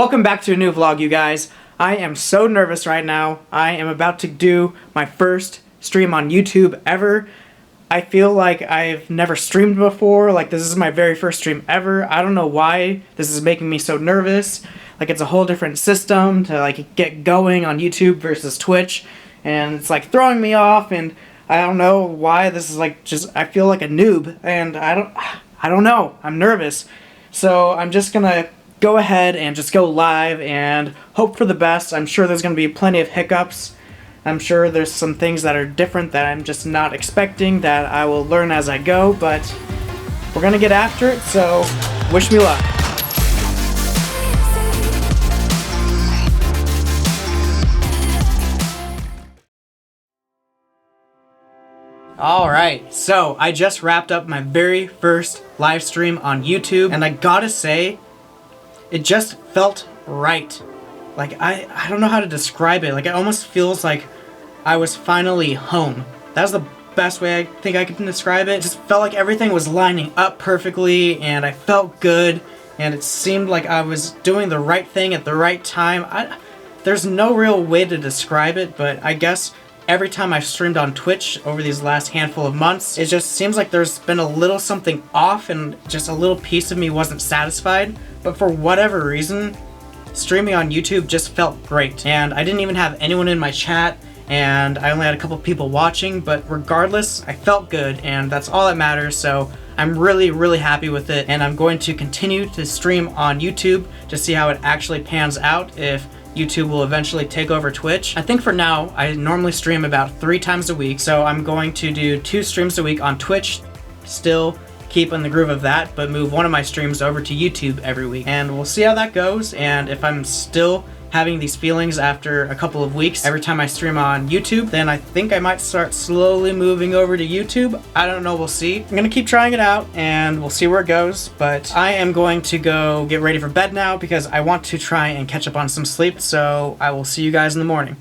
Welcome back to a new vlog, you guys. I am so nervous right now. I am about to do my first stream on YouTube ever. I feel like I've never streamed before. Like, this is my very first stream ever. I don't know why this is making me so nervous. Like, it's a whole different system to like get going on YouTube versus Twitch, and it's like throwing me off, and I don't know why this is like just, I feel like a noob, and I don't know. I'm nervous. So I'm just gonna go ahead and just go live and hope for the best. I'm sure there's gonna be plenty of hiccups. I'm sure there's some things that are different that I'm just not expecting that I will learn as I go, but we're gonna get after it, so wish me luck. Alright, so I just wrapped up my very first live stream on YouTube, and I gotta say, it just felt right. Like, I don't know how to describe it. Like, it almost feels like I was finally home. That's the best way I think I can describe it. It just felt like everything was lining up perfectly, and I felt good, and it seemed like I was doing the right thing at the right time. There's no real way to describe it, but I guess every time I've streamed on Twitch over these last handful of months, it just seems like there's been a little something off, and just a little piece of me wasn't satisfied. But for whatever reason, streaming on YouTube just felt great. And I didn't even have anyone in my chat, and I only had a couple people watching, but regardless, I felt good, and that's all that matters. So I'm really, really happy with it, and I'm going to continue to stream on YouTube to see how it actually pans out, if YouTube will eventually take over Twitch. I think for now, I normally stream about 3 times a week, so I'm going to do 2 streams a week on Twitch, still keep in the groove of that, but move one of my streams over to YouTube every week. And we'll see how that goes, and if I'm still having these feelings after a couple of weeks every time I stream on YouTube, then I think I might start slowly moving over to YouTube. I don't know, we'll see. I'm gonna keep trying it out, and we'll see where it goes, but I am going to go get ready for bed now because I want to try and catch up on some sleep, so I will see you guys in the morning.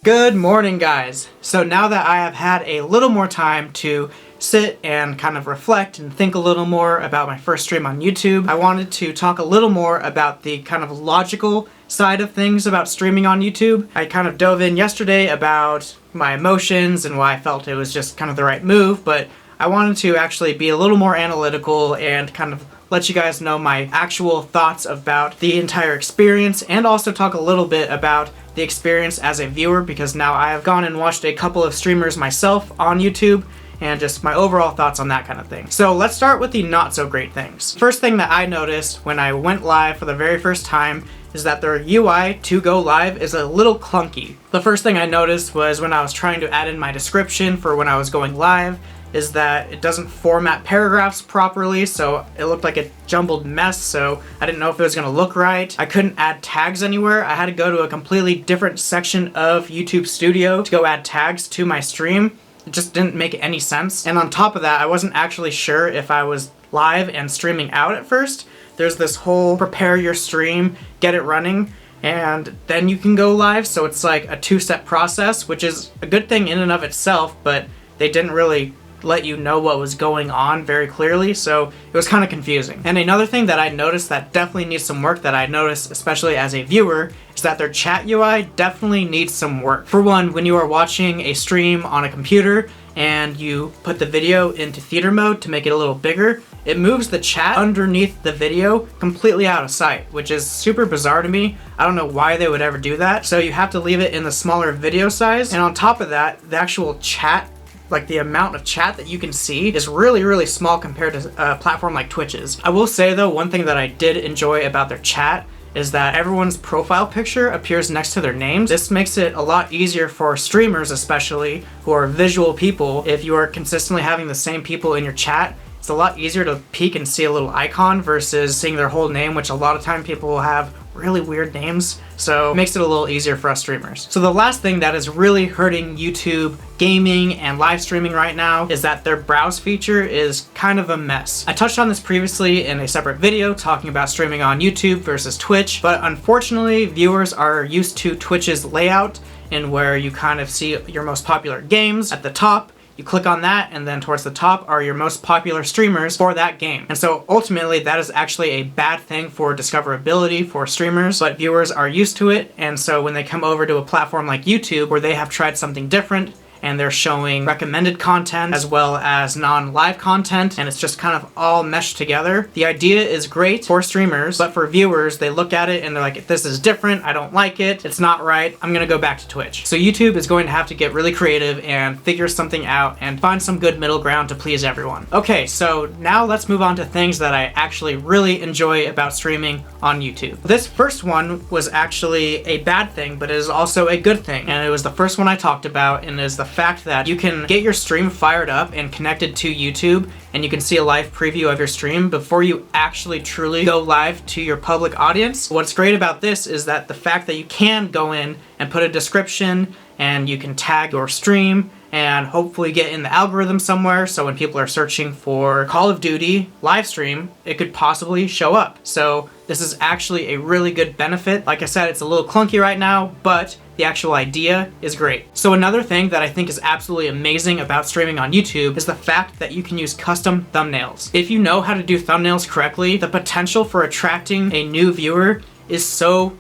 Good morning, guys. So now that I have had a little more time to sit and kind of reflect and think a little more about my first stream on YouTube, I wanted to talk a little more about the kind of logical side of things about streaming on YouTube. I kind of dove in yesterday about my emotions and why I felt it was just kind of the right move, but I wanted to actually be a little more analytical and kind of let you guys know my actual thoughts about the entire experience, and also talk a little bit about the experience as a viewer, because now I have gone and watched a couple of streamers myself on YouTube, and just my overall thoughts on that kind of thing. So let's start with the not so great things. First thing that I noticed when I went live for the very first time is that their UI to go live is a little clunky. The first thing I noticed was when I was trying to add in my description for when I was going live, is that it doesn't format paragraphs properly, so it looked like a jumbled mess, so I didn't know if it was gonna look right. I couldn't add tags anywhere. I had to go to a completely different section of YouTube Studio to go add tags to my stream. It just didn't make any sense. And on top of that, I wasn't actually sure if I was live and streaming out at first. There's this whole prepare your stream, get it running, and then you can go live, so it's like a 2-step process, which is a good thing in and of itself, but they didn't really let you know what was going on very clearly, so it was kind of confusing. And another thing that I noticed that definitely needs some work, that I noticed especially as a viewer, is that their chat UI definitely needs some work. For one, when you are watching a stream on a computer and you put the video into theater mode to make it a little bigger, it moves the chat underneath the video completely out of sight, which is super bizarre to me. I don't know why they would ever do that. So you have to leave it in the smaller video size, and on top of that, the actual chat, like the amount of chat that you can see, is really, really small compared to a platform like Twitch's. I will say though, one thing that I did enjoy about their chat is that everyone's profile picture appears next to their names. This makes it a lot easier for streamers, especially, who are visual people. If you are consistently having the same people in your chat, it's a lot easier to peek and see a little icon versus seeing their whole name, which a lot of time people will have really weird names, so it makes it a little easier for us streamers. So the last thing that is really hurting YouTube gaming and live streaming right now is that their browse feature is kind of a mess. I touched on this previously in a separate video talking about streaming on YouTube versus Twitch, but unfortunately viewers are used to Twitch's layout, in where you kind of see your most popular games at the top, you click on that, and then towards the top are your most popular streamers for that game. And so ultimately that is actually a bad thing for discoverability for streamers, but viewers are used to it, and so when they come over to a platform like YouTube where they have tried something different, and they're showing recommended content as well as non-live content, and it's just kind of all meshed together. The idea is great for streamers, but for viewers, they look at it and they're like, if this is different, I don't like it, it's not right, I'm gonna go back to Twitch. So YouTube is going to have to get really creative and figure something out and find some good middle ground to please everyone. Okay, so now let's move on to things that I actually really enjoy about streaming on YouTube. This first one was actually a bad thing, but it is also a good thing, and it was the first one I talked about, and is the fact that you can get your stream fired up and connected to YouTube, and you can see a live preview of your stream before you actually truly go live to your public audience. What's great about this is that the fact that you can go in and put a description, and you can tag your stream and hopefully get in the algorithm somewhere, so when people are searching for Call of Duty live stream, it could possibly show up. So this is actually a really good benefit. Like I said, it's a little clunky right now, but the actual idea is great. So another thing that I think is absolutely amazing about streaming on YouTube is the fact that you can use custom thumbnails. If you know how to do thumbnails correctly, the potential for attracting a new viewer is so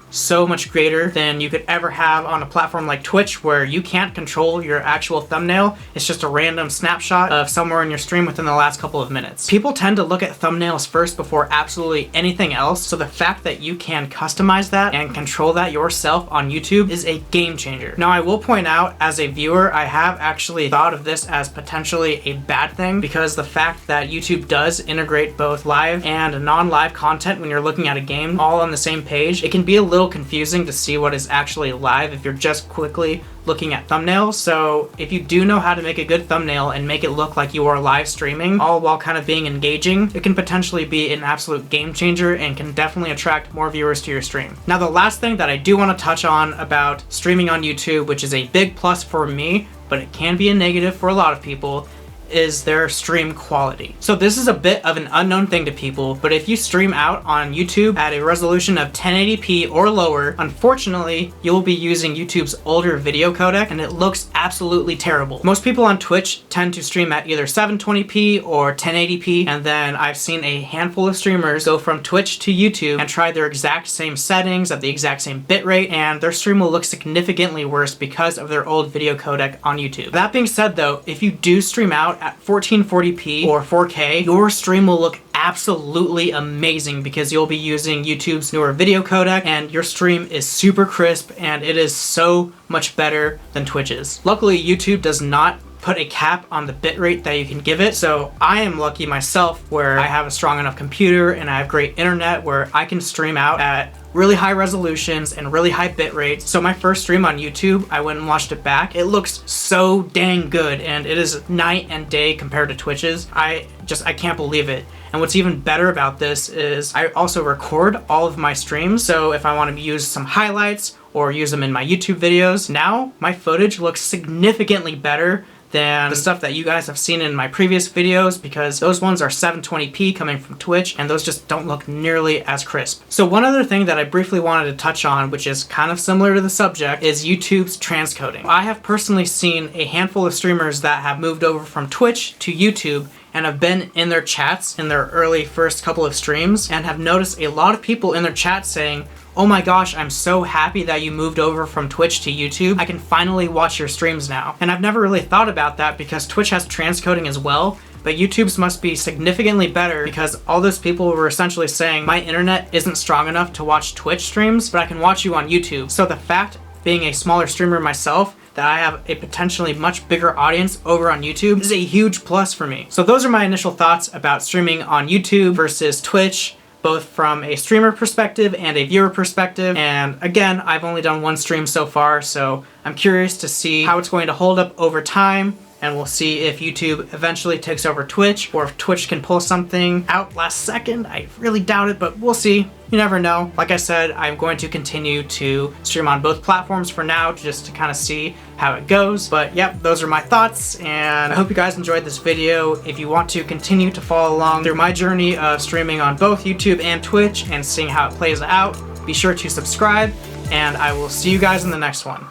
much greater than you could ever have on a platform like Twitch, where you can't control your actual thumbnail. It's just a random snapshot of somewhere in your stream within the last couple of minutes. People tend to look at thumbnails first before absolutely anything else, so the fact that you can customize that and control that yourself on YouTube is a game changer. Now I will point out, as a viewer, I have actually thought of this as potentially a bad thing, because the fact that YouTube does integrate both live and non-live content when you're looking at a game all on the same page, it can be a little confusing to see what is actually live if you're just quickly looking at thumbnails. So if you do know how to make a good thumbnail and make it look like you are live streaming, all while kind of being engaging, it can potentially be an absolute game changer and can definitely attract more viewers to your stream. Now the last thing that I do want to touch on about streaming on YouTube, which is a big plus for me, but it can be a negative for a lot of people, is their stream quality. So this is a bit of an unknown thing to people, but if you stream out on YouTube at a resolution of 1080p or lower, unfortunately, you'll be using YouTube's older video codec, and it looks absolutely terrible. Most people on Twitch tend to stream at either 720p or 1080p, and then I've seen a handful of streamers go from Twitch to YouTube and try their exact same settings at the exact same bitrate, and their stream will look significantly worse because of their old video codec on YouTube. That being said though, if you do stream out at 1440p or 4K, your stream will look absolutely amazing because you'll be using YouTube's newer video codec, and your stream is super crisp and it is so much better than Twitch's. Luckily, YouTube does not put a cap on the bitrate that you can give it, so I am lucky myself where I have a strong enough computer and I have great internet where I can stream out at really high resolutions and really high bit rates. So my first stream on YouTube, I went and watched it back. It looks so dang good, and it is night and day compared to Twitch's. I can't believe it. And what's even better about this is I also record all of my streams, so if I want to use some highlights or use them in my YouTube videos, now my footage looks significantly better than the stuff that you guys have seen in my previous videos, because those ones are 720p coming from Twitch, and those just don't look nearly as crisp. So one other thing that I briefly wanted to touch on, which is kind of similar to the subject, is YouTube's transcoding. I have personally seen a handful of streamers that have moved over from Twitch to YouTube and have been in their chats in their early first couple of streams, and have noticed a lot of people in their chat saying, "Oh my gosh, I'm so happy that you moved over from Twitch to YouTube. I can finally watch your streams now." And I've never really thought about that because Twitch has transcoding as well, but YouTube's must be significantly better, because all those people were essentially saying, my internet isn't strong enough to watch Twitch streams, but I can watch you on YouTube. So the fact, being a smaller streamer myself, that I have a potentially much bigger audience over on YouTube is a huge plus for me. So those are my initial thoughts about streaming on YouTube versus Twitch, both from a streamer perspective and a viewer perspective. And again, I've only done one stream so far, so I'm curious to see how it's going to hold up over time, and we'll see if YouTube eventually takes over Twitch, or if Twitch can pull something out last second. I really doubt it, but we'll see. You never know. Like I said, I'm going to continue to stream on both platforms for now, just to kind of see how it goes. But yep, those are my thoughts, and I hope you guys enjoyed this video. If you want to continue to follow along through my journey of streaming on both YouTube and Twitch and seeing how it plays out, be sure to subscribe, and I will see you guys in the next one.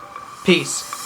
Peace.